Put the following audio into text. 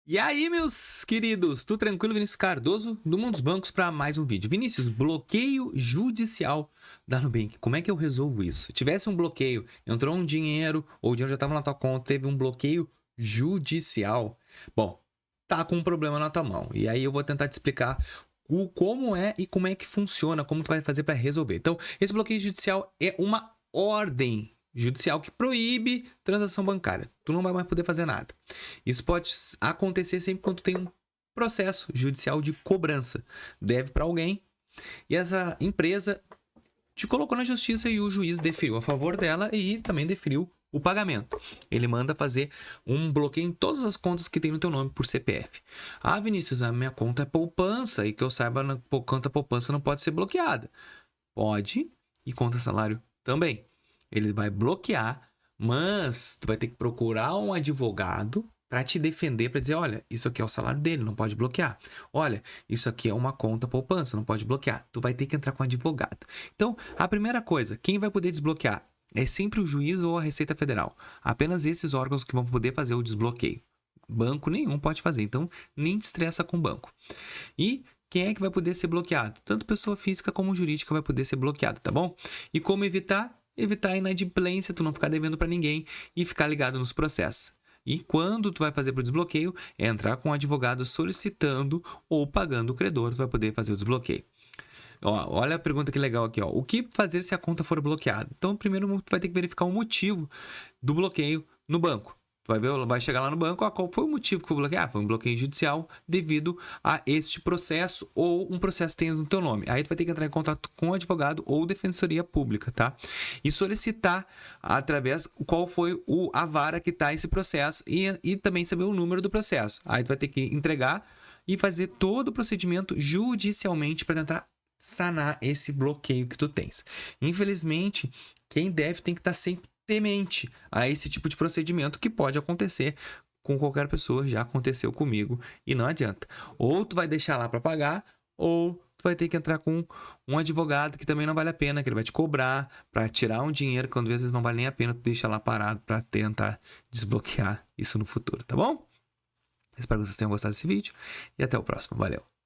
E aí, meus queridos, tudo tranquilo? Vinícius Cardoso, do Mundo dos Bancos, para mais um vídeo. Vinícius, bloqueio judicial da Nubank. Como é que eu resolvo isso? Se tivesse um bloqueio, entrou um dinheiro, ou o dinheiro já estava na tua conta, teve um bloqueio judicial. Bom, tá com um problema na tua mão. E aí eu vou tentar te explicar como é e como é que funciona, como tu vai fazer para resolver. Então, esse bloqueio judicial é uma ordem judicial que proíbe transação bancária. Tu não vai mais poder fazer nada. Isso pode acontecer sempre quando tem um processo judicial de cobrança. Deve para alguém e essa empresa te colocou na justiça e o juiz deferiu a favor dela e também deferiu o pagamento. Ele manda fazer um bloqueio em todas as contas que tem no teu nome por CPF. Ah, Vinícius, a minha conta é poupança e que eu saiba, na conta poupança não pode ser bloqueada. Pode, e conta salário também. Ele vai bloquear, mas tu vai ter que procurar um advogado para te defender, para dizer, olha, isso aqui é o salário dele, não pode bloquear. Olha, isso aqui é uma conta poupança, não pode bloquear. Tu vai ter que entrar com um advogado. Então, a primeira coisa, quem vai poder desbloquear é sempre o juiz ou a Receita Federal. Apenas esses órgãos que vão poder fazer o desbloqueio. Banco nenhum pode fazer, então nem te estressa com o banco. E quem é que vai poder ser bloqueado? Tanto pessoa física como jurídica vai poder ser bloqueado, tá bom? E como evitar? Evitar a inadimplência, tu não ficar devendo para ninguém e ficar ligado nos processos. E quando tu vai fazer para o desbloqueio, é entrar com o advogado solicitando ou pagando o credor, tu vai poder fazer o desbloqueio. Ó, olha a pergunta que legal aqui, ó. O que fazer se a conta for bloqueada? Então, primeiro tu vai ter que verificar o motivo do bloqueio no banco. Tu vai ver, vai chegar lá no banco, ó, qual foi o motivo que foi bloqueado? Foi um bloqueio judicial devido a este processo ou um processo que tenha no teu nome. Aí tu vai ter que entrar em contato com o advogado ou defensoria pública, tá? E solicitar através qual foi a vara que tá esse processo e também saber o número do processo. Aí tu vai ter que entregar e fazer todo o procedimento judicialmente para tentar sanar esse bloqueio que tu tens. Infelizmente, quem deve tem que estar sempre temente a esse tipo de procedimento que pode acontecer com qualquer pessoa, já aconteceu comigo e não adianta. Ou tu vai deixar lá para pagar, ou tu vai ter que entrar com um advogado que também não vale a pena, que ele vai te cobrar para tirar um dinheiro que às vezes não vale nem a pena tu deixar lá parado para tentar desbloquear isso no futuro, tá bom? Espero que vocês tenham gostado desse vídeo e até o próximo. Valeu!